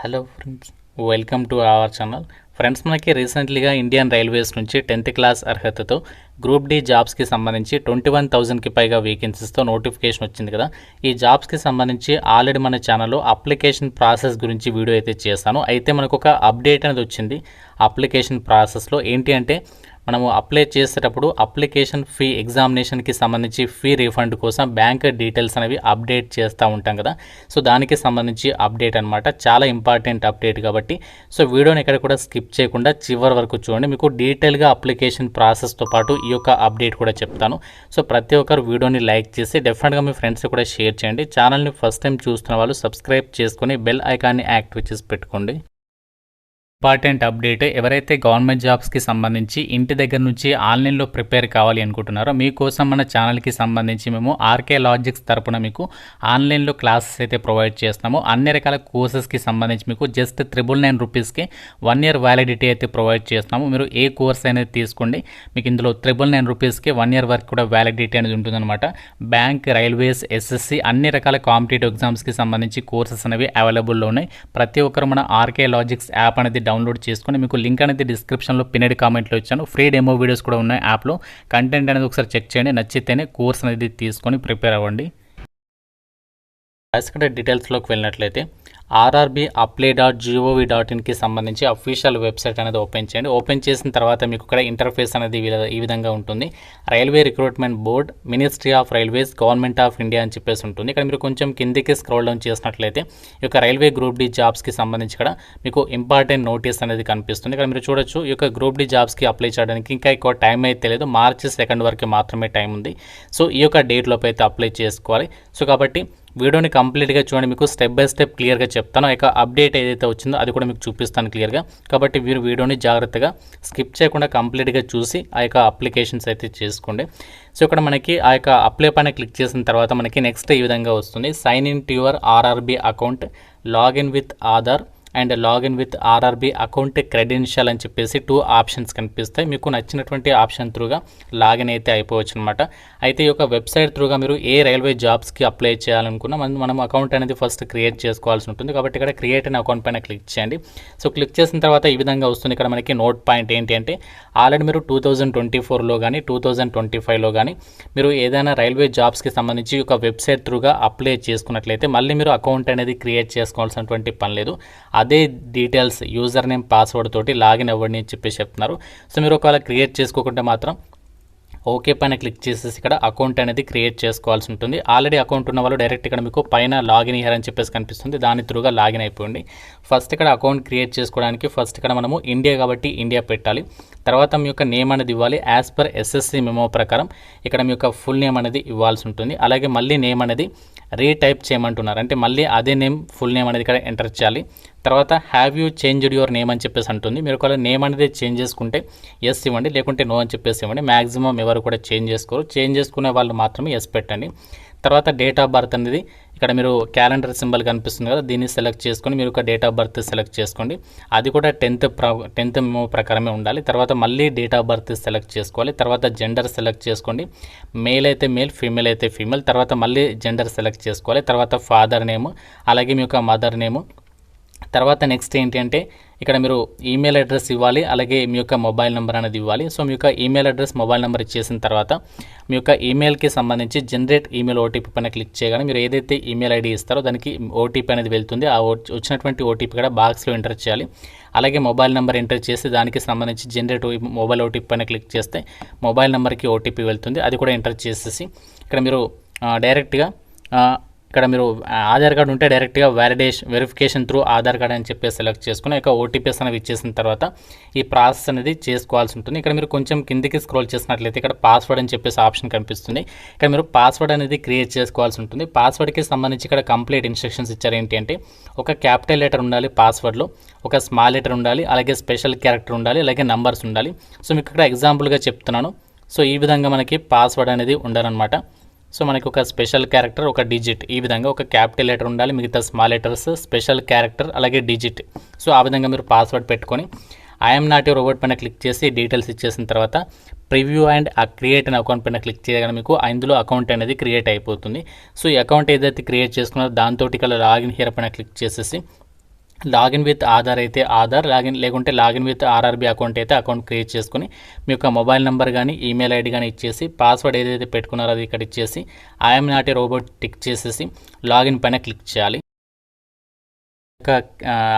Hello friends, welcome to our channel. Friends, మనకి రీసెంట్లీగా Indian railways నుంచి 10th class అర్హతతో group D జాబ్స్కి సంబంధించి 21,000కి పైగా వేకెన్సీస్తో నోటిఫికేషన్ వచ్చింది కదా. ఈ జాబ్స్కి సంబంధించి ఆల్రెడీ మన ఛానల్లో అప్లికేషన్ ప్రాసెస్ గురించి వీడియో అయితే చేశాను. అయితే మనకు ఒక అప్డేట్ అనేది వచ్చింది. అప్లికేషన్ ప్రాసెస్లో ఏంటి అంటే, మనము అప్లై చేసేటప్పుడు అప్లికేషన్ ఫీ ఎగ్జామినేషన్కి సంబంధించి ఫీ రీఫండ్ కోసం బ్యాంక్ డీటెయిల్స్ అనేవి అప్డేట్ చేస్తూ ఉంటాం కదా. సో దానికి సంబంధించి అప్డేట్ అనమాట, చాలా ఇంపార్టెంట్ అప్డేట్ కాబట్టి సో వీడియోని ఎక్కడ కూడా స్కిప్ చేయకుండా చివరి వరకు చూడండి. మీకు డీటెయిల్గా అప్లికేషన్ ప్రాసెస్తో పాటు ఈ యొక్క అప్డేట్ కూడా చెప్తాను. సో ప్రతి ఒక్కరు వీడియోని లైక్ చేసి డెఫినెట్గా మీ ఫ్రెండ్స్ కూడా షేర్ చేయండి. ఛానల్ని ఫస్ట్ టైం చూస్తున్న వాళ్ళు సబ్స్క్రైబ్ చేసుకొని బెల్ ఐకాన్ని యాక్టివేట్ చేసి పెట్టుకోండి. ఇంపార్టెంట్ అప్డేట్, ఎవరైతే గవర్నమెంట్ జాబ్స్కి సంబంధించి ఇంటి దగ్గర నుంచి ఆన్లైన్లో ప్రిపేర్ కావాలి అనుకుంటున్నారో మీకోసం మన ఛానల్కి సంబంధించి మేము ఆర్కే లాజిక్స్ తరపున మీకు ఆన్లైన్లో క్లాసెస్ అయితే ప్రొవైడ్ చేస్తున్నాము. అన్ని రకాల కోర్సెస్కి సంబంధించి మీకు జస్ట్ 999 రూపీస్కి 1 year వ్యాలిడిటీ అయితే ప్రొవైడ్ చేస్తున్నాము. మీరు ఏ కోర్స్ అనేది తీసుకోండి, మీకు ఇందులో 999 రూపీస్కి 1 year వరకు కూడా వ్యాలిడిటీ అనేది ఉంటుందన్నమాట. బ్యాంక్, రైల్వేస్, ఎస్ఎస్సి అన్ని రకాల కాంపిటేటివ్ ఎగ్జామ్స్కి సంబంధించి కోర్సెస్ అనేవి అవైలబుల్లో ఉన్నాయి. ప్రతి ఒక్కరు మన ఆర్కే లాజిక్స్ యాప్ అనేది డౌన్లోడ్ చేసుకొని, మీకు లింక్ అనేది డిస్క్రిప్షన్లో పిన్నెడ్ కామెంట్లో ఇచ్చాను. ఫ్రీ డెమో వీడియోస్ కూడా ఉన్నాయి యాప్లో. కంటెంట్ అనేది ఒకసారి చెక్ చేయండి, నచ్చితేనే కోర్స్ అనేది తీసుకొని ప్రిపేర్ అవ్వండి. ఇక్కడ డీటెయిల్స్లోకి వెళ్ళినట్లయితే rrbapply.gov.inకి సంబంధించి అఫీషియల్ వెబ్సైట్ అనేది ఓపెన్ చేయండి. ఓపెన్ చేసిన తర్వాత మీకు ఇక్కడ ఇంటర్ఫేస్ అనేది ఈ విధంగా ఉంటుంది. Railway recruitment board, ministry of railways, government of India అని చెప్పేసి ఉంటుంది. ఇక్కడ మీరు కొంచెం కిందికి స్క్రోల్ డౌన్ చేసినట్లయితే ఈ యొక్క రైల్వే గ్రూప్ డి జాబ్స్కి సంబంధించి ఇక్కడ మీకు ఇంపార్టెంట్ నోటీస్ అనేది కనిపిస్తుంది. ఇక్కడ మీరు చూడొచ్చు, ఈ యొక్క గ్రూప్ డి జాబ్స్కి అప్లై చేయడానికి ఇంకా ఎక్కువ టైం అయితే లేదు. March 2 వరకు మాత్రమే టైం ఉంది. సో ఈ యొక్క డేట్ లోపు అయితే అప్లై చేసుకోవాలి. సో కాబట్టి వీడియోని కంప్లీట్గా చూడండి, మీకు స్టెప్ బై స్టెప్ క్లియర్గా చెప్తాను. ఇక అప్డేట్ ఏదైతే వచ్చిందో అది కూడా మీకు చూపిస్తాను క్లియర్గా. కాబట్టి మీరు వీడియోని జాగ్రత్తగా స్కిప్ చేయకుండా కంప్లీట్గా చూసి ఆ యొక్క అప్లికేషన్స్ అయితే చేసుకోండి. సో ఇక్కడ మనకి ఆ యొక్క అప్లై పైన క్లిక్ చేసిన తర్వాత మనకి నెక్స్ట్ ఈ విధంగా వస్తుంది. Sign in to your RRB account, login with Aadhaar and login with RRB account credential అని చెప్పేసి 2 ఆప్షన్స్ కనిపిస్తాయి. మీకు నచ్చినటువంటి ఆప్షన్ త్రూగా లాగిన్ అయితే అయిపోవచ్చు అనమాట. అయితే ఈ యొక్క వెబ్సైట్ త్రూగా మీరు ఏ రైల్వే జాబ్స్కి అప్లై చేయాలనుకున్నా మనం అకౌంట్ అనేది ఫస్ట్ క్రియేట్ చేసుకోవాల్సి ఉంటుంది. కాబట్టి ఇక్కడ క్రియేట్ అనే అకౌంట్ పైన క్లిక్ చేయండి. సో క్లిక్ చేసిన తర్వాత ఈ విధంగా వస్తుంది. ఇక్కడ మనకి నోట్ పాయింట్ ఏంటి అంటే, ఆల్రెడీ మీరు 2024లో కానీ 2025లో కానీ మీరు ఏదైనా రైల్వే జాబ్స్కి సంబంధించి ఒక వెబ్సైట్ త్రూగా అప్లై చేసుకున్నట్లయితే మళ్ళీ మీరు అకౌంట్ అనేది క్రియేట్ చేసుకోవాల్సినటువంటి పని లేదు. అదే డీటెయిల్స్, యూజర్ నేమ్, పాస్వర్డ్ తోటి లాగిన్ అవ్వండి అని చెప్పేసి చెప్తున్నారు. సో మీరు ఒకవేళ క్రియేట్ చేసుకోకుంటే మాత్రం ఓకే పైన క్లిక్ చేసేసి ఇక్కడ అకౌంట్ అనేది క్రియేట్ చేసుకోవాల్సి ఉంటుంది. ఆల్రెడీ అకౌంట్ ఉన్న వాళ్ళు డైరెక్ట్ ఇక్కడ మీకు పైన లాగిన్ హియర్ అని చెప్పేసి కనిపిస్తుంది, దాని త్రూగా లాగిన్ అయిపోయింది. ఫస్ట్ ఇక్కడ అకౌంట్ క్రియేట్ చేసుకోవడానికి ఫస్ట్ ఇక్కడ మనము ఇండియా కాబట్టి ఇండియా పెట్టాలి. తర్వాత మీ యొక్క నేమ్ అనేది ఇవ్వాలి. యాజ్ పర్ ఎస్ఎస్సి మెమో ప్రకారం ఇక్కడ మీ యొక్క ఫుల్ నేమ్ అనేది ఇవ్వాల్సి ఉంటుంది. అలాగే మళ్ళీ నేమ్ అనేది రీటైప్ చేయమంటున్నారు, అంటే మళ్ళీ అదే నేమ్, ఫుల్ నేమ్ అనేది ఇక్కడ ఎంటర్ చేయాలి. తర్వాత have you changed your name అని చెప్పేసి అంటుంది. మీరు ఒకవేళ నేమ్ అనేది చేంజ్ చేసుకుంటే ఎస్ ఇవ్వండి, లేకుంటే నో అని చెప్పేసి ఇవ్వండి. మ్యాక్సిమం ఎవరు కూడా చేంజ్ చేసుకోరు, చేంజ్ చేసుకునే వాళ్ళు మాత్రమే ఎస్ పెట్టండి. తర్వాత డేట్ ఆఫ్ బర్త్ అనేది ఇక్కడ మీరు క్యాలెండర్ సింబల్ కనిపిస్తుంది కదా, దీన్ని సెలెక్ట్ చేసుకొని మీరు ఒక డేట్ ఆఫ్ బర్త్ సెలెక్ట్ చేసుకోండి. అది కూడా 10th మెమో ప్రకారమే ఉండాలి. తర్వాత మళ్ళీ డేట్ ఆఫ్ బర్త్ సెలెక్ట్ చేసుకోవాలి. తర్వాత జెండర్ సెలెక్ట్ చేసుకోండి, మేల్ అయితే మేల్, ఫీమేల్ అయితే ఫీమేల్. తర్వాత మళ్ళీ జెండర్ సెలెక్ట్ చేసుకోవాలి. తర్వాత ఫాదర్ నేమ్, అలాగే మీ యొక్క మదర్ నేము. తర్వాత నెక్స్ట్ ఏంటి అంటే ఇక్కడ మీరు ఈమెయిల్ అడ్రస్ ఇవ్వాలి, అలాగే మీ యొక్క మొబైల్ నెంబర్ అనేది ఇవ్వాలి. సో మీ యొక్క ఈమెయిల్ అడ్రస్, మొబైల్ నెంబర్ ఇచ్చేసిన తర్వాత మీ యొక్క ఈమెయిల్కి సంబంధించి జనరేట్ ఈమెయిల్ ఓటీపీ పైన క్లిక్ చేయగానే మీరు ఏదైతే ఈమెయిల్ ఐడి ఇస్తారో దానికి ఓటీపీ అనేది వెళ్తుంది. ఆ వచ్చినటువంటి ఓటీపీ కూడా బాక్స్లో ఎంటర్ చేయాలి. అలాగే మొబైల్ నెంబర్ ఎంటర్ చేసి దానికి సంబంధించి జనరేట్ మొబైల్ ఓటీపీ పైన క్లిక్ చేస్తే మొబైల్ నెంబర్కి ఓటీపీ వెళ్తుంది, అది కూడా ఎంటర్ చేసేసి ఇక్కడ మీరు డైరెక్ట్గా ఇక్కడ మీరు ఆధార్ కార్డు ఉంటే డైరెక్ట్గా వెరిఫికేషన్ త్రూ ఆధార్ కార్డ్ అని చెప్పేసి సెలెక్ట్ చేసుకుని ఇక ఓటీపీస్ అనేవి ఇచ్చేసిన తర్వాత ఈ ప్రాసెస్ అనేది చేసుకోవాల్సి ఉంటుంది. ఇక్కడ మీరు కొంచెం కిందికి స్క్రోల్ చేసినట్లయితే ఇక్కడ పాస్వర్డ్ అని చెప్పేసి ఆప్షన్ కనిపిస్తుంది. ఇక్కడ మీరు పాస్వర్డ్ అనేది క్రియేట్ చేసుకోవాల్సి ఉంటుంది. పాస్వర్డ్కి సంబంధించి ఇక్కడ కంప్లీట్ ఇన్స్ట్రక్షన్స్ ఇచ్చారు. ఏంటి అంటే ఒక క్యాపిటల్ లెటర్ ఉండాలి పాస్వర్డ్లో, ఒక స్మాల్ లెటర్ ఉండాలి, అలాగే స్పెషల్ క్యారెక్టర్ ఉండాలి, అలాగే నంబర్స్ ఉండాలి. సో మీకు ఇక్కడ ఎగ్జాంపుల్గా చెప్తున్నాను. సో ఈ విధంగా మనకి పాస్వర్డ్ అనేది ఉండాలన్నమాట. సో మనకి ఒక స్పెషల్ క్యారెక్టర్, ఒక డిజిట్, ఈ విధంగా ఒక క్యాపిటల్ లెటర్ ఉండాలి, మిగతా స్మాల్ లెటర్స్, స్పెషల్ క్యారెక్టర్, అలాగే డిజిట్. సో ఆ విధంగా మీరు పాస్వర్డ్ పెట్టుకొని ఐఎమ్ నాట్ యువర్ రోబోట్ పైన క్లిక్ చేసి డీటెయిల్స్ ఇచ్చేసిన తర్వాత ప్రివ్యూ అండ్ క్రియేట్ అనే అకౌంట్ పైన క్లిక్ చేయగానే మీకు అందులో అకౌంట్ అనేది క్రియేట్ అయిపోతుంది. సో ఈ అకౌంట్ ఏదైతే క్రియేట్ చేసుకున్నారో దాంతో ఇక్కడ లాగిన్ హియర్ పైన క్లిక్ చేసేసి లాగిన్ విత్ ఆధార్ అయితే ఆధార్, లేకుంటే లాగిన్ విత్ ఆర్ఆర్బీ అకౌంట్ అయితే అకౌంట్ క్రియేట్ చేసుకుని మీ యొక్క మొబైల్ నెంబర్ కానీ ఈమెయిల్ ఐడి కానీ ఇచ్చేసి పాస్వర్డ్ ఏదైతే పెట్టుకున్నారో అది ఇక్కడ ఇచ్చేసి I'm not a robot tick చేసేసి లాగిన్ పైన క్లిక్ చేయాలి.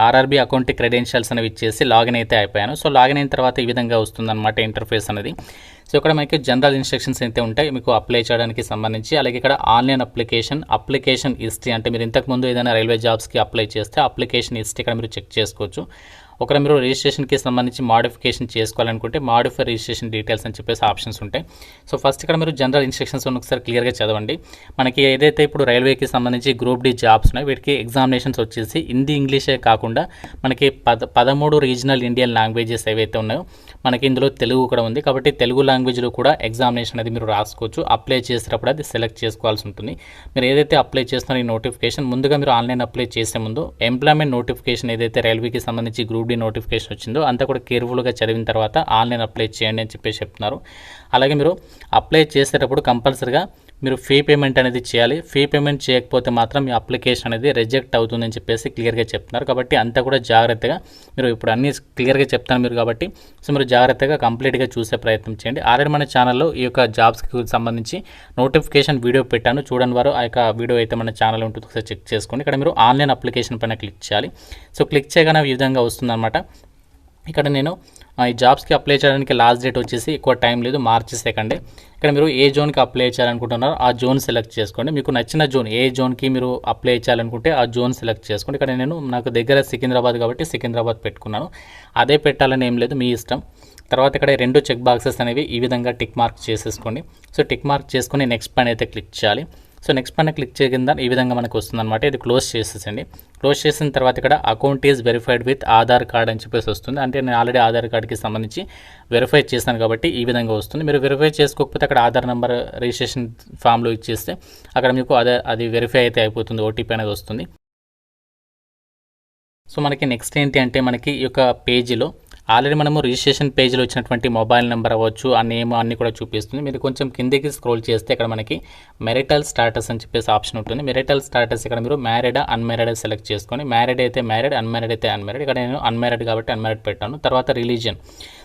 ఆర్ఆర్బీ అకౌంట్ క్రెడెన్షియల్స్ అనేవి ఇచ్చేసి లాగిన్ అయితే అయిపోయాను. సో లాగిన్ అయిన తర్వాత ఈ విధంగా వస్తుందన్నమాట ఇంటర్ఫేస్ అనేది. సో ఇక్కడ మనకి జనరల్ ఇన్స్ట్రక్షన్స్ అయితే ఉంటాయి మీకు అప్లై చేయడానికి సంబంధించి. అలాగే ఇక్కడ ఆన్లైన్ అప్లికేషన్ హిస్టరీ, అంటే మీరు ఇంతకుముందు ఏదైనా రైల్వే జాబ్స్కి అప్లై చేస్తే అప్లికేషన్ హిస్టరీ ఇక్కడ మీరు చెక్ చేసుకోవచ్చు. ఒకవేళ మీరు రిజిస్ట్రేషన్కి సంబంధించి మాడిఫికేషన్ చేసుకోవాలనుకుంటే మాడిఫై రిజిస్ట్రేషన్ డీటెయిల్స్ అని చెప్పేసి ఆప్షన్స్ ఉంటాయి. సో ఫస్ట్ ఇక్కడ మీరు జనరల్ ఇన్స్ట్రక్షన్స్ ఒకసారి క్లియర్గా చదవండి. మనకి ఏదైతే ఇప్పుడు రైల్వేకి సంబంధించి గ్రూప్ డి జాబ్స్ ఉన్నాయి వీటికి ఎగ్జామినేషన్స్ వచ్చేసి హిందీ ఇంగ్లీషే కాకుండా మనకి 13 రీజనల్ ఇండియన్ లాంగ్వేజెస్ ఏవైతే ఉన్నాయో మనకి ఇందులో తెలుగు కూడా ఉంది. కాబట్టి తెలుగు లాంగ్వేజ్లో కూడా ఎగ్జామినేషన్ అనేది మీరు రాసుకోవచ్చు. అప్లై చేసేటప్పుడు అది సెలెక్ట్ చేసుకోవాల్సి ఉంటుంది. మీరు ఏదైతే అప్లై చేస్తున్నారో ఈ నోటిఫికేషన్ ముందుగా మీరు ఆన్లైన్ అప్లై చేసే ముందు ఎంప్లాయ్మెంట్ నోటిఫికేషన్ ఏదైతే రైల్వేకి సంబంధించి గ్రూప్ డి నోటిఫికేషన్ వచ్చిందో అంతా కూడా కేర్ఫుల్గా చదివిన తర్వాత ఆన్లైన్ అప్లై చేయండి అని చెప్పేసి చెప్తున్నారు. అలాగే మీరు అప్లై చేసేటప్పుడు కంపల్సరీగా మీరు ఫీ పేమెంట్ అనేది చేయాలి. ఫీ పేమెంట్ చేయకపోతే మాత్రం మీ అప్లికేషన్ అనేది రిజెక్ట్ అవుతుందని చెప్పేసి క్లియర్గా చెప్తున్నారు. కాబట్టి అంతా కూడా జాగ్రత్తగా మీరు ఇప్పుడు అన్నీ క్లియర్గా చెప్తాను మీరు కాబట్టి సో మీరు జాగ్రత్తగా కంప్లీట్గా చూసే ప్రయత్నం చేయండి. ఆల్రెడీ మన ఛానల్లో ఈ యొక్క జాబ్స్కి సంబంధించి నోటిఫికేషన్ వీడియో పెట్టాను, చూడని వారు ఆ యొక్క వీడియో అయితే మన ఛానల్ ఉంటుంది, ఒకసారి చెక్ చేసుకోండి. ఇక్కడ మీరు ఆన్లైన్ అప్లికేషన్ పైన క్లిక్ చేయాలి. సో క్లిక్ చేయగానే ఈ విధంగా వస్తుందన్నమాట. ఇక్కడ నేను ఈ జాబ్స్కి అప్లై చేయడానికి లాస్ట్ డేట్ వచ్చేసి ఎక్కువ టైం లేదు, మార్చి 2. ఇక్కడ మీరు ఏ జోన్కి అప్లై చేయాలనుకుంటున్నారో ఆ జోన్ సెలెక్ట్ చేసుకోండి. మీకు నచ్చిన జోన్ ఏ జోన్కి మీరు అప్లై చేయాలనుకుంటే ఆ జోన్ సెలెక్ట్ చేసుకోండి. ఇక్కడ నాకు దగ్గర సికింద్రాబాద్ కాబట్టి సికింద్రాబాద్ పెట్టుకున్నాను. అదే పెట్టాలని ఏం లేదు, మీ ఇష్టం. తర్వాత ఇక్కడ 2 చెక్ బాక్సెస్ అనేవి ఈ విధంగా టిక్ మార్క్ చేసేసుకోండి. సో టిక్ మార్క్ చేసుకుని నెక్స్ట్ పైన అయితే క్లిక్ చేయాలి. సో నెక్స్ట్ పైన క్లిక్ చేయకుండా ఈ విధంగా మనకు వస్తుందన్నమాట. ఇది క్లోజ్ చేసేసండి. క్లోజ్ చేసిన తర్వాత ఇక్కడ account is verified with Aadhaar card అని చెప్పేసి వస్తుంది. అంటే నేను ఆల్రెడీ ఆధార్ కార్డ్కి సంబంధించి వెరిఫై చేశాను కాబట్టి ఈ విధంగా వస్తుంది. మీరు వెరిఫై చేసుకోకపోతే అక్కడ ఆధార్ నెంబర్ రిజిస్ట్రేషన్ ఫామ్లో ఇచ్చేస్తే అక్కడ మీకు అది వెరిఫై అయితే అయిపోతుంది, ఓటీపీ అనేది వస్తుంది. సో మనకి నెక్స్ట్ ఏంటి అంటే మనకి ఈ యొక్క పేజీలో ఆల్రెడీ మనము రిజిస్ట్రేషన్ పేజీలో వచ్చినటువంటి మొబైల్ నెంబర్ అవ్వచ్చు, ఆ నేమ్ అన్నీ కూడా చూపిస్తుంది. మీరు కొంచెం కిందికి స్క్రోల్ చేస్తే ఇక్కడ మనకి మెరిటల్ స్టాటస్ అని చెప్పేసి ఆప్షన్ ఉంటుంది. మెరిటల్ స్టాటస్ ఇక్కడ మీరు మ్యారీడా అన్మ్యారీడ్ సెలెక్ట్ చేసుకొని, మ్యారీడ్ అయితే మ్యారీడ్, అన్మ్యారీడ్ అయితే అన్మ్యారీడ్. ఇక్కడ నేను అన్మ్యారీడ్ కాబట్టి అన్మ్యారీడ్ పెట్టాను. తర్వాత రిలీజియన్,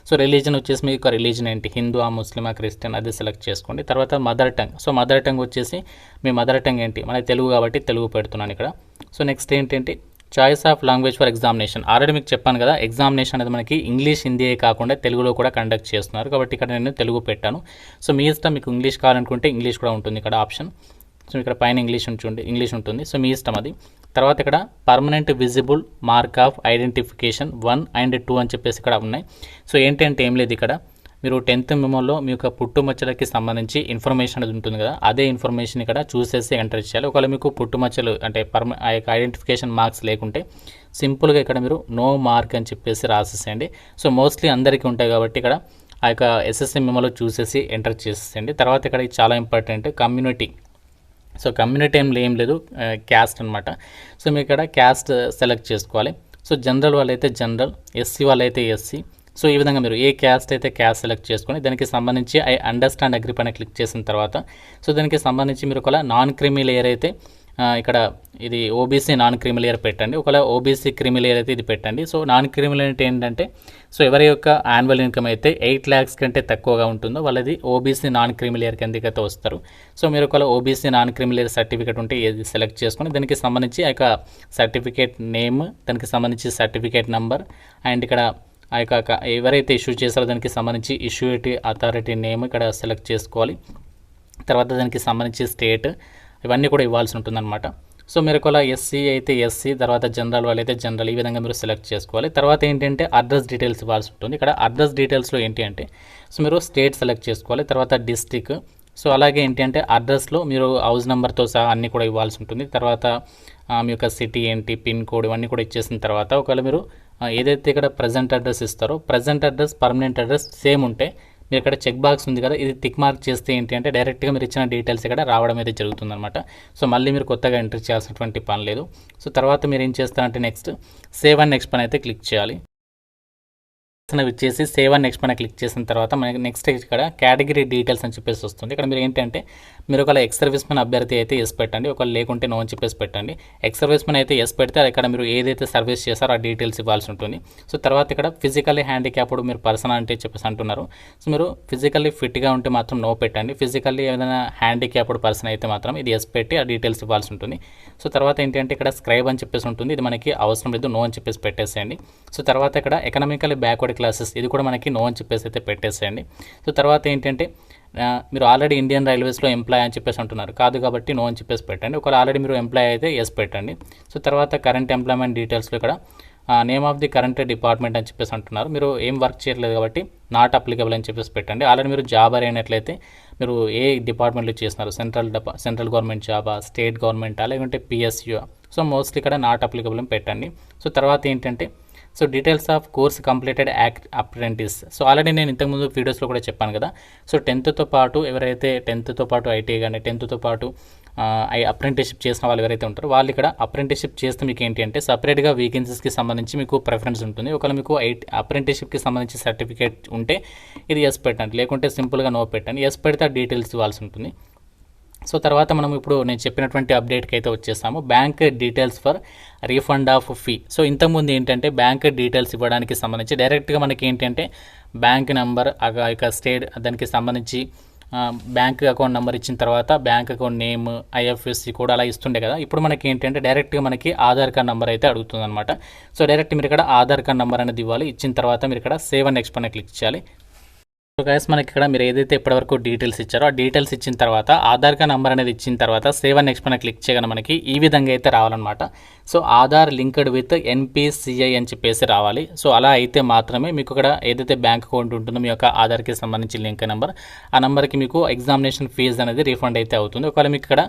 సో రిలీజన్ వచ్చేసి మీ యొక్క రిలీజన్ ఏంటి, హిందూ ముస్లిమా క్రిస్టియన్ అది సెలెక్ట్ చేసుకోండి. తర్వాత mother tongue, so mother tongue వచ్చేసి మీ మదర్ టంగ్ ఏంటి, మన తెలుగు కాబట్టి తెలుగు పెడుతున్నాను ఇక్కడ. సో నెక్స్ట్ ఏంటంటే choice of language for examination. Already మీకు చెప్పాను కదా ఎగ్జామినేషన్ అనేది మనకి ఇంగ్లీష్ హిందీయే కాకుండా తెలుగులో కూడా కండక్ట్ చేస్తున్నారు కాబట్టి ఇక్కడ నేను తెలుగు పెట్టాను. సో మీ ఇష్టం, మీకు ఇంగ్లీష్ కావాలనుకుంటే ఇంగ్లీష్ కూడా ఉంటుంది ఇక్కడ ఆప్షన్. సో ఇక్కడ పైన ఇంగ్లీష్ ఉంటుంది. సో మీ ఇష్టం అది. తర్వాత ఇక్కడ permanent visible mark of identification 1 and 2 అని చెప్పేసి ఇక్కడ ఉన్నాయి. సో ఏంటంటే ఏం లేదు, ఇక్కడ మీరు 10th మెమోలో మీ యొక్క పుట్టుమచ్చలకి సంబంధించి ఇన్ఫర్మేషన్ అనేది ఉంటుంది కదా, అదే ఇన్ఫర్మేషన్ ఇక్కడ చూసేసి ఎంటర్ చేయాలి. ఒకవేళ మీకు పుట్టుమచ్చలు అంటే ఆ యొక్క ఐడెంటిఫికేషన్ మార్క్స్ లేకుంటే సింపుల్గా ఇక్కడ మీరు నో మార్క్ అని చెప్పేసి రాసేసేయండి. సో మోస్ట్లీ అందరికీ ఉంటాయి కాబట్టి ఇక్కడ ఆ యొక్క ఎస్ఎస్సి మెమోలో చూసేసి ఎంటర్ చేసేసేయండి. తర్వాత ఇక్కడ చాలా ఇంపార్టెంట్ కమ్యూనిటీ. సో కమ్యూనిటీ ఏం లేదు, క్యాస్ట్ అనమాట. సో మీరు ఇక్కడ క్యాస్ట్ సెలెక్ట్ చేసుకోవాలి. సో జనరల్ వాళ్ళైతే జనరల్, ఎస్సీ వాళ్ళైతే ఎస్సీ. సో ఈ విధంగా మీరు ఏ క్యాస్ట్ అయితే క్యాస్ట్ సెలెక్ట్ చేసుకొని దానికి సంబంధించి ఐ అండర్స్టాండ్ అగ్రీ పైన క్లిక్ చేసిన తర్వాత సో దానికి సంబంధించి మీరు ఒకవేళ నాన్ క్రిమీ లేయర్ అయితే ఇక్కడ ఇది ఓబీసీ నాన్ క్రిమీ లేయర్ పెట్టండి. ఒకవేళ ఓబీసీ క్రిమీ లేయర్ అయితే ఇది పెట్టండి. సో నాన్ క్రిమీ లేయర్ అంటే ఏంటంటే సో ఎవరి యొక్క యాన్యువల్ ఇన్కమ్ అయితే 8 lakhs కంటే తక్కువగా ఉంటుందో వాళ్ళది ఓబీసీ నాన్ క్రిమీ లేయర్ కిందకైతే వస్తారు. సో మీరు ఒకవేళ OBC non creamy layer certificate ఉంటే ఏది సెలెక్ట్ చేసుకొని దానికి సంబంధించి ఆ యొక్క సర్టిఫికేట్ నేమ్, దానికి సంబంధించి సర్టిఫికేట్ నెంబర్ అండ్ ఇక్కడ ఆ యొక్క ఎవరైతే ఇష్యూ చేశారో దానికి సంబంధించి ఇష్యూటీ అథారిటీ నేమ్ ఇక్కడ సెలెక్ట్ చేసుకోవాలి. తర్వాత దానికి సంబంధించి స్టేట్ ఇవన్నీ కూడా ఇవ్వాల్సి ఉంటుందన్నమాట. సో మీరు ఒకవేళ ఎస్సీ అయితే ఎస్సీ, తర్వాత జనరల్ వాళ్ళైతే జనరల్, ఈ విధంగా మీరు సెలెక్ట్ చేసుకోవాలి. తర్వాత ఏంటంటే అడ్రస్ డీటెయిల్స్ ఇవ్వాల్సి ఉంటుంది. ఇక్కడ అడ్రస్ డీటెయిల్స్లో ఏంటి అంటే సో మీరు స్టేట్ సెలెక్ట్ చేసుకోవాలి. తర్వాత డిస్ట్రిక్ట్, సో అలాగే ఏంటి అంటే అడ్రస్లో మీరు హౌస్ నెంబర్తో సహా అన్నీ కూడా ఇవ్వాల్సి ఉంటుంది. తర్వాత మీ యొక్క సిటీ ఏంటి, పిన్ కోడ్ ఇవన్నీ కూడా ఇచ్చేసిన తర్వాత ఒకవేళ మీరు ఏదైతే ఇక్కడ ప్రజెంట్ అడ్రస్ ఇస్తారో present address permanent address same ఉంటే మీరు ఇక్కడ చెక్ బాక్స్ ఉంది కదా, ఇది టిక్ మార్క్ చేస్తే ఏంటి అంటే డైరెక్ట్గా మీరు ఇచ్చిన డీటెయిల్స్ ఇక్కడ రావడం అయితే జరుగుతుందన్నమాట. సో మళ్ళీ మీరు కొత్తగా ఎంటర్ చేయాల్సినటువంటి పని లేదు. సో తర్వాత మీరు ఏం చేస్తారంటే నెక్స్ట్ సేవ్ అండ్ నెక్స్ట్ పని అయితే క్లిక్ చేయాలి. ఇచ్చేసి సేవ్ అండ్ నెక్స్ట్ పైన క్లిక్ చేసిన తర్వాత మనకి నెక్స్ట్ ఇక్కడ కేటగిరీ డీటెయిల్స్ అని చెప్పేసి వస్తుంది. ఇక్కడ మీరు ఏంటంటే మీరు ఒకవేళ ఎక్స్ సర్వీస్ మెన్ అభ్యర్థి అయితే ఎస్ పెట్టండి, ఒకవేళ లేకుంటే నో అని చెప్పేసి పెట్టండి. ఎక్స్ సర్వీస్ మెన్ అయితే ఎస్ పెడితే ఇక్కడ మీరు ఏదైతే సర్వీస్ చేస్తారో ఆ డీటెయిల్స్ ఇవ్వాల్సి ఉంటుంది. సో తర్వాత ఇక్కడ ఫిజికల్లీ హ్యాండిక్యాప్డ్ మీరు పర్సన్ అంటే చెప్పేసి అంటున్నారు. సో మీరు ఫిజికల్లీ ఫిట్గా ఉంటే మాత్రం నో పెట్టండి, ఫిజికల్లీ ఏదైనా హ్యాండిక్యాప్డ్ పర్సన్ అయితే మాత్రం ఇది ఎస్ పెట్టి ఆ డీటెయిల్స్ ఇవ్వాల్సి ఉంటుంది. సో తర్వాత ఏంటంటే ఇక్కడ స్క్రైబ్ అని చెప్పేసి ఉంటుంది, ఇది మనకి అవసరం లేదు, నో అని చెప్పేసి పెట్టేసేయండి. సో తర్వాత ఇక్కడ ఎకనామికల్లీ బ్యాక్వర్డ్ క్లాసెస్ ఇది కూడా మనకి నో అని చెప్పేసి అయితే పెట్టేసేయండి. సో తర్వాత ఏంటంటే మీరు ఆల్రెడీ ఇండియన్ రైల్వేస్లో ఎంప్లాయ్ అని చెప్పేసి అంటున్నారు, కాదు కాబట్టి నో అని చెప్పేసి పెట్టండి. ఒకవేళ ఆల్రెడీ మీరు ఎంప్లాయ్ అయితే ఎస్ పెట్టండి. సో తర్వాత కరెంట్ ఎంప్లాయ్మెంట్ డీటెయిల్స్లో ఇక్కడ name of the current department అని చెప్పేసి అంటున్నారు, మీరు ఏం వర్క్ చేయట్లేదు కాబట్టి నాట్ అప్లికబుల్ అని చెప్పేసి పెట్టండి. ఆల్రెడీ మీరు జాబర్ అయినట్లయితే మీరు ఏ డిపార్ట్మెంట్లో చేస్తున్నారు, సెంట్రల్ గవర్నమెంట్ జాబా, స్టేట్ గవర్నమెంటా, లేకుంటే పిఎస్యూ, సో మోస్ట్లీ ఇక్కడ నాట్ అప్లికబుల్ అని పెట్టండి. సో తర్వాత ఏంటంటే so details of course completed act apprentice. So already నేను ఇంతకుముందు వీడియోస్లో కూడా చెప్పాను కదా. సో 10th పాటు ఎవరైతే 10th పాటు ఐటీ కానీ 10th పాటు అప్రెంటిస్షిప్ చేసిన వాళ్ళు ఎవరైతే ఉంటారో వాళ్ళు ఇక్కడ అప్రెంటిస్షిప్ చేస్తే మీకు ఏంటి అంటే సపరేట్గా వేకెన్సీస్కి సంబంధించి మీకు ప్రిఫరెన్స్ ఉంటుంది. ఒకవేళ మీకు అప్రెంటిస్షిప్కి సంబంధించి సర్టిఫికేట్ ఉంటే ఇది ఎస్ పెట్టండి, లేకుంటే సింపుల్గా నో పెట్టండి. ఎస్ పెడితే డీటెయిల్స్ ఇవ్వాల్సి ఉంటుంది. సో తర్వాత మనం ఇప్పుడు నేను చెప్పినటువంటి అప్డేట్కి అయితే వచ్చేసాము, bank details for refund of fee. So ఇంతకుముందు ఏంటంటే బ్యాంక్ డీటెయిల్స్ ఇవ్వడానికి సంబంధించి డైరెక్ట్గా మనకి ఏంటంటే బ్యాంక్ నెంబర్ ఇక స్టేట్ దానికి సంబంధించి బ్యాంక్ అకౌంట్ నెంబర్ ఇచ్చిన తర్వాత bank account name, IFSC code అలా ఇస్తుండే కదా. ఇప్పుడు మనకి ఏంటంటే డైరెక్ట్గా మనకి ఆధార్ కార్డ్ నెంబర్ అయితే అడుగుతుంది అనమాట. సో డైరెక్ట్ మీరు ఇక్కడ ఆధార్ కార్డ్ నెంబర్ అనేది ఇవ్వాలి. ఇచ్చిన తర్వాత మీరు ఇక్కడ సేవ్ అండ్ నెక్స్ట్ పైన క్లిక్ చేయాలి. సో గైస్ మనకి ఇక్కడ మీరు ఏదైతే ఇప్పటివరకు డీటెయిల్స్ ఇచ్చారో ఆ డీటెయిల్స్ ఇచ్చిన తర్వాత ఆధార్ కార్డ్ నెంబర్ అనేది ఇచ్చిన తర్వాత సేవ్ అండ్ నెక్స్ట్ పైన క్లిక్ చేయగానే మనకి ఈ విధంగా అయితే రావాలన్నమాట. So Aadhaar linked with NPCI అని చెప్పేసి రావాలి. సో అలా అయితే మాత్రమే మీకు ఇక్కడ ఏదైతే బ్యాంక్ అకౌంట్ ఉంటుందో మీ యొక్క ఆధార్కి సంబంధించి లింక్ నెంబర్, ఆ నెంబర్కి మీకు ఎగ్జామినేషన్ ఫీజు అనేది రీఫండ్ అయితే అవుతుంది. ఒకవేళ మీకు ఇక్కడ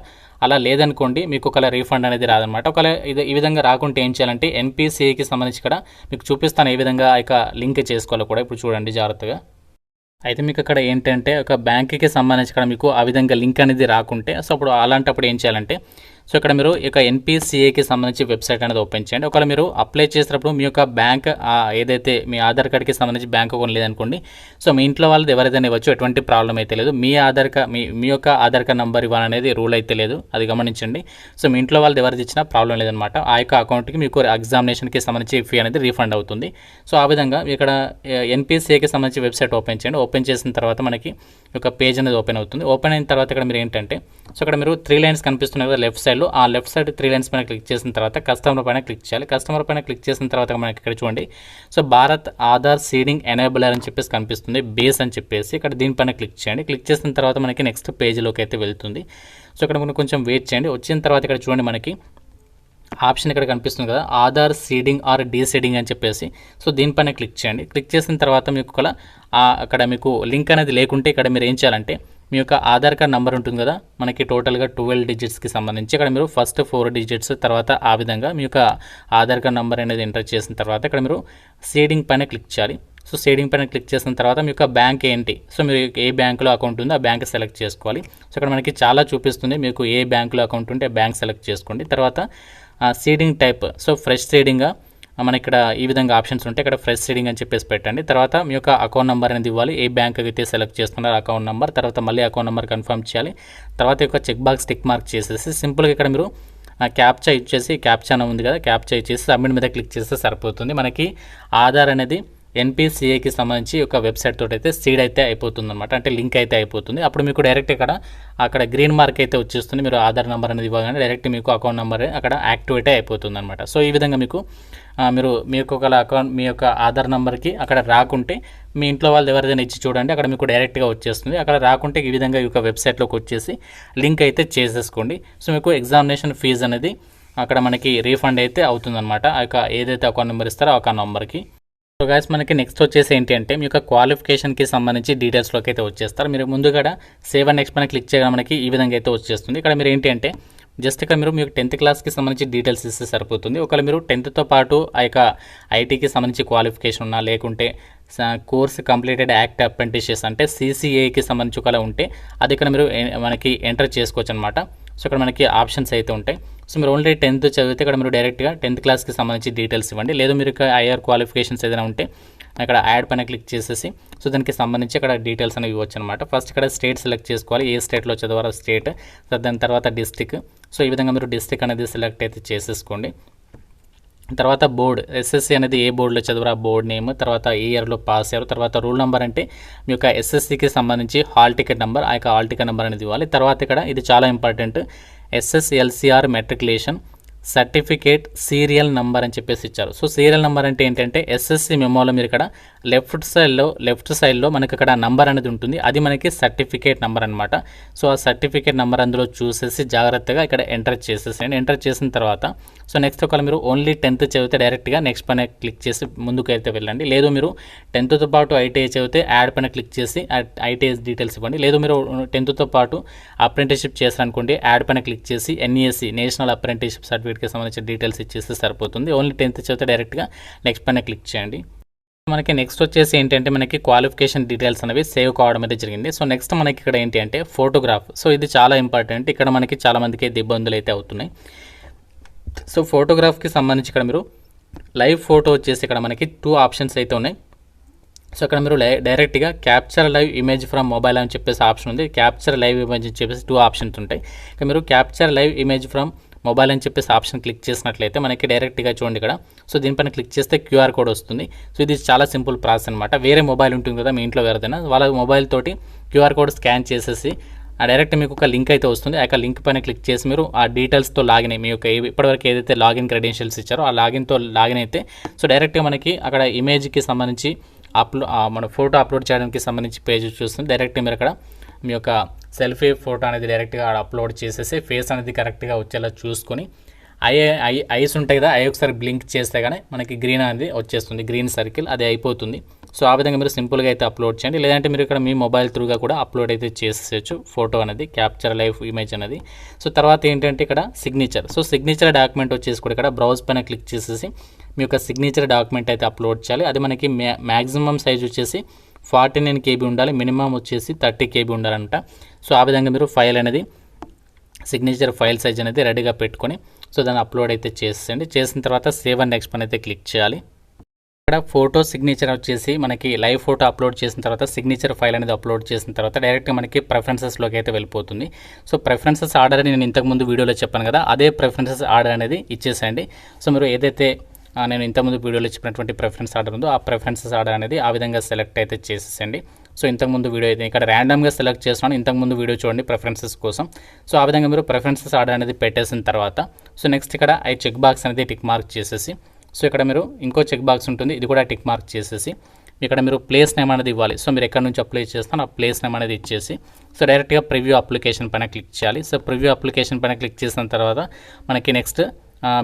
అలా లేదనుకోండి మీకు ఒకవేళ రీఫండ్ అనేది రాదనమాట. ఒకవేళ ఈ విధంగా రాకుంటే ఏం చేయాలంటే ఎన్పిసిఐకి సంబంధించి ఇక్కడ మీకు చూపిస్తాను ఏ విధంగా ఇక లింక్ చేసుకోవాలో కూడా. ఇప్పుడు చూడండి జాగ్రత్తగా. అయితే మీకు ఇక్కడ ఏంటంటే ఒక బ్యాంక్కి సంబంధించి ఇక్కడ మీకు ఆ విధంగా లింక్ అనేది రాకుంటే సో అప్పుడు అలాంటప్పుడు ఏం చేయాలంటే సో ఇక్కడ మీరు ఇక ఎన్పిసిఐకి సంబంధించి వెబ్సైట్ అనేది ఓపెన్ చేయండి. ఒకవేళ మీరు అప్లై చేసినప్పుడు మీ యొక్క బ్యాంక్ ఏదైతే మీ ఆధార్ కార్డ్కి సంబంధించి బ్యాంక్ అకౌంట్ లేదనుకోండి, సో మీ ఇంట్లో వాళ్ళది ఎవరైతే ఇవ్వచ్చు, ఎటువంటి ప్రాబ్లం అయితే లేదు. మీ యొక్క ఆధార్ కార్డ్ నెంబర్ ఇవ్వాలనేది రూల్ అయితే లేదు, అది గమనించండి. సో మీ ఇంట్లో వాళ్ళది ఎవరిది ఇచ్చినా ప్రాబ్లం లేదనమాట. ఆ యొక్క అకౌంట్కి మీకు ఎగ్జామినేషన్కి సంబంధించి ఫీ అనేది రీఫండ్ అవుతుంది. సో ఆ విధంగా ఇక్కడ ఎన్పిసిఐకి సంబంధించి వెబ్సైట్ ఓపెన్ చేయండి. ఓపెన్ చేసిన తర్వాత మనకి ఒక పేజ్ అనేది ఓపెన్ అవుతుంది. ఓపెన్ అయిన తర్వాత ఇక్కడ మీరు ఏంటంటే సో ఇక్కడ మీరు 3 లైన్స్ కనిపిస్తున్నాయి కదా లెఫ్ట్ సైడ్లో, ఆ లెఫ్ట్ సైడ్ 3 లైన్స్ పైన క్లిక్ చేసిన తర్వాత కస్టమర్ పైన క్లిక్ చేయాలి. కస్టమర్ పైన క్లిక్ చేసిన తర్వాత మనకి ఇక్కడ చూడండి so Bharat Aadhaar seeding enabler అని చెప్పేసి కనిపిస్తుంది, బేస్ అని చెప్పేసి ఇక్కడ దీనిపైన క్లిక్ చేయండి. క్లిక్ చేసిన తర్వాత మనకి నెక్స్ట్ పేజ్లోకి అయితే వెళ్తుంది. సో ఇక్కడ మనం కొంచెం వెయిట్ చేయండి. వచ్చిన తర్వాత ఇక్కడ చూడండి మనకి ఆప్షన్ ఇక్కడ కనిపిస్తుంది కదా ఆధార్ సీడింగ్ ఆర్ డీసీడింగ్ అని చెప్పేసి, సో దీనిపైన క్లిక్ చేయండి. క్లిక్ చేసిన తర్వాత మీకు అక్కడ మీకు లింక్ అనేది లేకుంటే ఇక్కడ మీరు ఏం చేయాలంటే మీ యొక్క ఆధార్ కార్డ్ నెంబర్ ఉంటుంది కదా మనకి టోటల్గా 12 డిజిట్స్కి సంబంధించి ఇక్కడ మీరు ఫస్ట్ 4 డిజిట్స్ తర్వాత ఆ విధంగా మీ యొక్క ఆధార్ కార్డ్ నెంబర్ అనేది ఎంటర్ చేసిన తర్వాత ఇక్కడ మీరు సీడింగ్ పైన క్లిక్ చేయాలి. సో సీడింగ్ పైన క్లిక్ చేసిన తర్వాత మీ యొక్క బ్యాంక్ ఏంటి, సో మీరు ఏ బ్యాంకులో అకౌంట్ ఉందో ఆ బ్యాంక్ సెలెక్ట్ చేసుకోవాలి. సో ఇక్కడ మనకి చాలా చూపిస్తుంది, మీకు ఏ బ్యాంకులో అకౌంట్ ఉంటే బ్యాంక్ సెలెక్ట్ చేసుకోండి. తర్వాత సీడింగ్ టైప్, సో ఫ్రెష్ సీడింగ్గా మన ఇక్కడ ఈ విధంగా ఆప్షన్స్ ఉంటాయి, ఇక్కడ ఫ్రెష్ సీడింగ్ అని చెప్పేసి పెట్టండి. తర్వాత మీ యొక్క అకౌంట్ నెంబర్ అనేది ఇవ్వాలి, ఏ బ్యాంక్ అయితే సెలెక్ట్ చేస్తున్నారో అకౌంట్ నెంబర్, తర్వాత మళ్ళీ అకౌంట్ నెంబర్ కన్ఫర్మ్ చేయాలి. తర్వాత ఈ యొక్క చెక్ బాక్స్ టిక్ మార్క్ చేసేసి సింపుల్గా ఇక్కడ మీరు క్యాప్చా ఇచ్చేసి క్యాప్చా ఉంది కదా క్యాప్చా ఇచ్చేసి సబ్మిట్ మీద క్లిక్ చేస్తే సరిపోతుంది. మనకి ఆధార్ అనేది ఎన్పిసిఐకి సంబంధించి ఒక వెబ్సైట్ తోటి అయితే సీడ్ అయితే అయిపోతుంది అనమాట, అంటే లింక్ అయితే అయిపోతుంది. అప్పుడు మీకు డైరెక్ట్ అక్కడ గ్రీన్ మార్క్ అయితే వచ్చేస్తుంది. మీరు ఆధార్ నెంబర్ అనేది ఇవ్వగానే డైరెక్ట్ మీకు అకౌంట్ నెంబర్ అక్కడ యాక్టివేట్ అయిపోతుంది అనమాట. సో ఈ విధంగా మీకు ఒక అకౌంట్ మీ యొక్క ఆధార్ నెంబర్కి అక్కడ రాకుంటే మీ ఇంట్లో వాళ్ళు ఎవరిదైనా ఇచ్చి చూడండి, అక్కడ మీకు డైరెక్ట్గా వచ్చేస్తుంది. అక్కడ రాకుంటే ఈ విధంగా ఈ యొక్క వెబ్సైట్లోకి వచ్చేసి లింక్ అయితే చేసేసుకోండి. సో మీకు ఎగ్జామినేషన్ ఫీజు అనేది అక్కడ మనకి రీఫండ్ అయితే అవుతుందన్నమాట, ఆ యొక్క ఏదైతే అకౌంట్ నెంబర్ ఇస్తారో ఆ అకౌంట్ నెంబర్కి. సో గైస్ మనకి నెక్స్ట్ వచ్చేసి ఏంటి అంటే మీ యొక్క క్వాలిఫికేషన్కి సంబంధించి డీటెయిల్స్లోకి అయితే వచ్చేస్తారు. మీరు ముందుగా సేవ్ అండ్ నెక్స్ట్ పైన క్లిక్ చేయడం మనకి ఈ విధంగా అయితే వచ్చేస్తుంది. ఇక్కడ మీరు ఏంటి అంటే జస్ట్ ఇక్కడ మీరు మీకు 10th క్లాస్కి సంబంధించి డీటెయిల్స్ ఇస్తే సరిపోతుంది. ఒకవేళ మీరు 10th పాటు ఆ యొక్క ఐటీకి సంబంధించి క్వాలిఫికేషన్ ఉన్నా లేకుంటే కోర్స్ కంప్లీటెడ్ యాక్ట్ అప్రెంటిషియస్ అంటే సిసిఏకి సంబంధించి ఒకవేళ ఉంటే అది ఇక్కడ మీరు మనకి ఎంటర్ చేసుకోవచ్చు అనమాట. సో ఇక్కడ మనకి ఆప్షన్స్ అయితే ఉంటాయి. సో మీరు ఓన్లీ 10th చదివితే ఇక్కడ మీరు డైరెక్ట్గా 10th క్లాస్కి సంబంధించి డీటెయిల్స్ ఇవ్వండి. లేదు మీరు హైయర్ క్వాలిఫికేషన్స్ ఏదైనా ఉంటే అక్కడ యాడ్ పైన క్లిక్ చేసేసి సో దానికి సంబంధించి అక్కడ డీటెయిల్స్ అనేవి ఇవ్వచ్చు అనమాట. ఫస్ట్ ఇక్కడ స్టేట్ సెలెక్ట్ చేసుకోవాలి, ఏ స్టేట్లో చదవాలో స్టేట్, దాని తర్వాత డిస్టిక్. సో ఈ విధంగా మీరు డిస్టిక్ అనేది సెలెక్ట్ అయితే చేసేసుకోండి. తర్వాత బోర్డ్, ఎస్ఎస్సి అనేది ఏ బోర్డులో చదివారు ఆ బోర్డ్ నేమ్, తర్వాత ఏ ఇయర్లో పాస్ అయ్యారు, తర్వాత రూల్ నెంబర్ అంటే మీ యొక్క ఎస్ఎస్సికి సంబంధించి హాల్ టికెట్ నెంబర్, ఆ యొక్క హాల్ టికెట్ నెంబర్ అనేది ఇవ్వాలి. తర్వాత ఇక్కడ ఇది చాలా important, SSLC or matriculation certificate serial number అని చెప్పేసి ఇచ్చారు. సో సీరియల్ నెంబర్ అంటే ఏంటంటే ఎస్ఎస్సి మెమోలో మీరు ఇక్కడ లెఫ్ట్ సైడ్లో మనకి అక్కడ నంబర్ అనేది ఉంటుంది, అది మనకి సర్టిఫికేట్ నెంబర్ అనమాట. సో ఆ సర్టిఫికేట్ నెంబర్ అందులో చూసేసి జాగ్రత్తగా ఇక్కడ ఎంటర్ చేసేసేయండి. ఎంటర్ చేసిన తర్వాత సో నెక్స్ట్ ఒకవేళ మీరు ఓన్లీ 10th చదివితే డైరెక్ట్గా నెక్స్ట్ పైన క్లిక్ చేసి ముందుకు అయితే వెళ్ళండి. లేదు మీరు 10thతో పాటు ఐటీఐ చదివితే యాడ్ పైన క్లిక్ చేసి ఐటీఐ డీటెయిల్స్ ఇవ్వండి. లేదు మీరు 10thతో పాటు అప్రెంటిస్షిప్ చేస్తారనుకోండి, యాడ్ పైన క్లిక్ చేసి ఎన్ఈఎస్సి నేషనల్ అప్రెంటిస్షిప్ సర్టిఫికేట్కి సంబంధించిన డీటెయిల్స్ ఇచ్చేస్తే సరిపోతుంది. ఓన్లీ 10th చదివితే డైరెక్ట్గా నెక్స్ట్ పైన క్లిక్ చేయండి. మనకి నెక్స్ట్ వచ్చేసి ఏంటంటే మనకి క్వాలిఫికేషన్ డీటెయిల్స్ అనేవి సేవ్ కావడం అయితే జరిగింది. సో నెక్స్ట్ మనకి ఇక్కడ ఏంటి అంటే ఫోటోగ్రాఫ్. సో ఇది చాలా ఇంపార్టెంట్, ఇక్కడ మనకి చాలా మందికి ఇబ్బందులు అయితే అవుతున్నాయి. సో ఫోటోగ్రాఫ్కి సంబంధించి ఇక్కడ మీరు లైవ్ ఫోటో వచ్చేసి ఇక్కడ మనకి 2 ఆప్షన్స్ అయితే ఉన్నాయి. సో ఇక్కడ మీరు డైరెక్ట్గా capture live image from mobile అని చెప్పేసి ఆప్షన్ ఉంది, క్యాప్చర్ లైవ్ ఇమేజ్ అని చెప్పేసి 2 ఆప్షన్స్ ఉంటాయి. ఇక మీరు capture live image from mobile అని చెప్పేసి ఆప్షన్ క్లిక్ చేసినట్లయితే మనకి డైరెక్ట్గా చూడండి ఇక్కడ. సో దీనిపైన క్లిక్ చేస్తే క్యూఆర్ కోడ్ వస్తుంది. సో ఇది చాలా సింపుల్ ప్రాసెస్ అనమాట. వేరే మొబైల్ ఉంటుంది కదా మీ ఇంట్లో వేరేదైనా, వాళ్ళ మొబైల్ తోటి క్యూఆర్ కోడ్ స్కాన్ చేసేసి డైరెక్ట్ మీకు ఒక లింక్ అయితే వస్తుంది. ఆ లింక్ పైన క్లిక్ చేసి మీరు ఆ డీటెయిల్స్తో లాగిన్ మీ యొక్క ఇప్పటివరకు ఏదైతే లాగిన్ క్రెడెన్షియల్స్ ఇచ్చారో ఆ లాగిన్తో లాగిన్ అయితే సో డైరెక్ట్గా మనకి అక్కడ ఇమేజ్కి సంబంధించి మన ఫోటో అప్లోడ్ చేయడానికి సంబంధించి పేజ్ చూస్తుంది. డైరెక్ట్గా మీరు అక్కడ మీ యొక్క సెల్ఫీ ఫోటో అనేది డైరెక్ట్గా అప్లోడ్ చేసేసి ఫేస్ అనేది కరెక్ట్గా వచ్చేలా చూసుకొని ఐస్ ఉంటాయి కదా, ఐ ఒకసారి బ్లింక్ చేస్తే కానీ మనకి గ్రీన్ అనేది వచ్చేస్తుంది, గ్రీన్ సర్కిల్ అది అయిపోతుంది. సో ఆ విధంగా మీరు సింపుల్గా అయితే అప్లోడ్ చేయండి. లేదంటే మీరు ఇక్కడ మీ మొబైల్ త్రూగా కూడా అప్లోడ్ అయితే చేసేయచ్చు ఫోటో అనేది, క్యాప్చర్ లైవ్ ఇమేజ్ అనేది. సో తర్వాత ఏంటంటే ఇక్కడ సిగ్నేచర్. సో సిగ్నేచర్ డాక్యుమెంట్ వచ్చేసి కూడా ఇక్కడ బ్రౌజ్ పైన క్లిక్ చేసేసి మీ యొక్క సిగ్నేచర్ డాక్యుమెంట్ అయితే అప్లోడ్ చేయాలి. అది మనకి మ్యాక్సిమం సైజ్ వచ్చేసి 49 KB ఉండాలి, మినిమం వచ్చేసి 30 KB ఉండాలంట. సో ఆ విధంగా మీరు ఫైల్ అనేది సిగ్నేచర్ ఫైల్ సైజ్ అనేది రెడీగా పెట్టుకొని సో దాన్ని అప్లోడ్ అయితే చేసేయండి. చేసిన తర్వాత సేవ్ అండ్ నెక్స్ట్ పని అయితే క్లిక్ చేయాలి. ఇక్కడ ఫోటో సిగ్నేచర్ వచ్చేసి మనకి లైవ్ ఫోటో అప్లోడ్ చేసిన తర్వాత సిగ్నేచర్ ఫైల్ అనేది అప్లోడ్ చేసిన తర్వాత డైరెక్ట్గా మనకి ప్రిఫరెన్సెస్లోకి అయితే వెళ్ళిపోతుంది. సో ప్రిఫరెన్సెస్ ఆర్డర్ నేను ఇంతకుముందు వీడియోలో చెప్పాను కదా, అదే ప్రిఫరెన్సెస్ ఆర్డర్ అనేది ఇచ్చేసేయండి. సో మీరు ఏదైతే నేను ఇంతకుముందు వీడియోలో చెప్పినటువంటి ప్రిఫరెన్స్ ఆర్డర్ ఉందో ఆ ప్రిఫరెన్సెస్ ఆర్డర్ అనేది ఆ విధంగా సెలెక్ట్ అయితే చేసేసండి. సో ఇంతకుముందు వీడియో అయితే ఇక్కడ ర్యాండమ్గా సెలెక్ట్ చేస్తున్నాను, ఇంతకుముందు వీడియో చూడండి ప్రిఫరెన్సెస్ కోసం. సో ఆ విధంగా మీరు ప్రిఫరెన్సెస్ ఆర్డర్ అనేది పెట్టేసిన తర్వాత సో నెక్స్ట్ ఇక్కడ ఐ చెక్ బాక్స్ అనేది టిక్ మార్క్ చేసేసి సో ఇక్కడ మీరు ఇంకో చెక్ బాక్స్ ఉంటుంది, ఇది కూడా టిక్ మార్క్ చేసేసి ఇక్కడ మీరు ప్లేస్ నేమ్ అనేది ఇవ్వాలి. సో మీరు ఎక్కడ నుంచి అప్లై చేస్తారో ఆ ప్లేస్ నేమ్ అనేది ఇచ్చేసి సో డైరెక్ట్గా ప్రివ్యూ అప్లికేషన్ పైన క్లిక్ చేయాలి. సో ప్రివ్యూ అప్లికేషన్ పైన క్లిక్ చేసిన తర్వాత మనకి నెక్స్ట్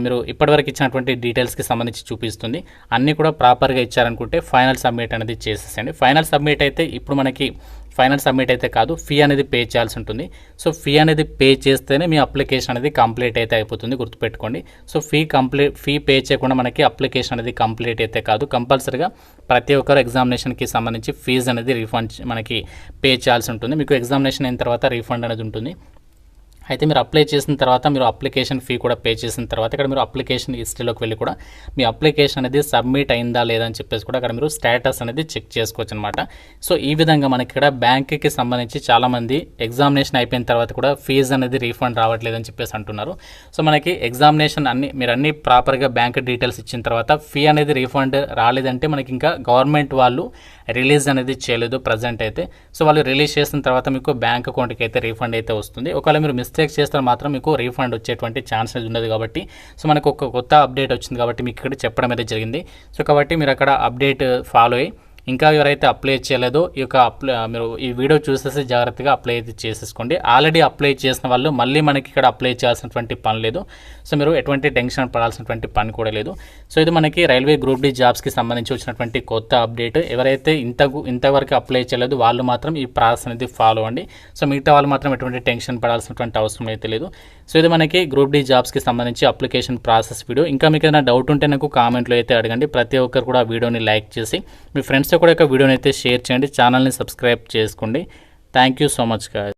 మీరు ఇప్పటివరకు ఇచ్చినటువంటి డీటెయిల్స్కి సంబంధించి చూపిస్తుంది. అన్నీ కూడా ప్రాపర్గా ఇచ్చారనుకుంటే ఫైనల్ సబ్మిట్ అనేది చేసేసండి. ఫైనల్ సబ్మిట్ అయితే ఇప్పుడు మనకి ఫైనల్ సబ్మిట్ అయితే కాదు, ఫీ అనేది పే చేయాల్సి ఉంటుంది. సో ఫీ అనేది పే చేస్తేనే మీ అప్లికేషన్ అనేది కంప్లీట్ అయితే అయిపోతుంది, గుర్తుపెట్టుకోండి. సో ఫీ పే చేయకుండా మనకి అప్లికేషన్ అనేది కంప్లీట్ అయితే కాదు. కంపల్సరీగా ప్రతి ఒక్కరు ఎగ్జామినేషన్కి సంబంధించి ఫీజు అనేది రీఫండ్ మనకి పే చేయాల్సి ఉంటుంది. మీకు ఎగ్జామినేషన్ అయిన తర్వాత రీఫండ్ అనేది ఉంటుంది. అయితే మీరు అప్లై చేసిన తర్వాత మీరు అప్లికేషన్ ఫీ కూడా పే చేసిన తర్వాత ఇక్కడ మీరు అప్లికేషన్ హిస్టరీలోకి వెళ్ళి కూడా మీ అప్లికేషన్ అనేది సబ్మిట్ అయిందా లేదా అని చెప్పేసి కూడా అక్కడ మీరు స్టేటస్ అనేది చెక్ చేసుకోవచ్చు అనమాట. సో ఈ విధంగా మనకి ఇక్కడ బ్యాంక్కి సంబంధించి చాలామంది ఎగ్జామినేషన్ అయిపోయిన తర్వాత కూడా ఫీజు అనేది రీఫండ్ రావట్లేదని చెప్పేసి అంటున్నారు. సో మనకి ఎగ్జామినేషన్ మీరు అన్ని ప్రాపర్గా బ్యాంక్ డీటెయిల్స్ ఇచ్చిన తర్వాత ఫీ అనేది రీఫండ్ రాలేదంటే మనకి ఇంకా గవర్నమెంట్ వాళ్ళు రిలీజ్ అనేది చేయలేదు ప్రజెంట్ అయితే. సో వాళ్ళు రిలీజ్ చేసిన తర్వాత మీకు బ్యాంక్ అకౌంట్కి అయితే రీఫండ్ అయితే వస్తుంది. ఒకవేళ మీరు మిస్టేక్ చేస్తే మాత్రం మీకు రీఫండ్ వచ్చేటువంటి ఛాన్సెస్ ఉండదు. కాబట్టి సో మనకు ఒక కొత్త అప్డేట్ వచ్చింది కాబట్టి మీకు ఇక్కడ చెప్పడం అయితే జరిగింది. సో కాబట్టి మీరు అక్కడ అప్డేట్ ఫాలో అయ్యి ఇంకా ఎవరైతే అప్లై చేయలేదో ఈ యొక్క మీరు ఈ వీడియో చూసేసి జాగ్రత్తగా అప్లై అయితే చేసేసుకోండి. ఆల్రెడీ అప్లై చేసిన వాళ్ళు మళ్ళీ మనకి ఇక్కడ అప్లై చేయాల్సినటువంటి పని లేదు. సో మీరు ఎటువంటి టెన్షన్ పడాల్సినటువంటి పని కూడా లేదు. సో ఇది మనకి రైల్వే గ్రూప్ డి జాబ్స్కి సంబంధించి వచ్చినటువంటి కొత్త అప్డేట్. ఎవరైతే ఇంతవరకు అప్లై చేయలేదు వాళ్ళు మాత్రం ఈ ప్రాసెస్ అనేది ఫాలో అవ్వండి. సో మిగతా వాళ్ళు మాత్రం ఎటువంటి టెన్షన్ పడాల్సినటువంటి అవసరం అయితే లేదు. సో ఇది మనకి గ్రూప్ డి జాబ్స్కి సంబంధించి అప్లికేషన్ ప్రాసెస్ వీడియో. ఇంకా మీకు ఏదైనా డౌట్ ఉంటే నాకు కామెంట్లో అయితే అడగండి. ప్రతి ఒక్కరు కూడా వీడియోని లైక్ చేసి మీ ఫ్రెండ్స్ కూడా వీడియోని అయితే షేర్ చేయండి. ఛానల్ని సబ్స్క్రైబ్ చేసుకోండి. Thank you so much guys.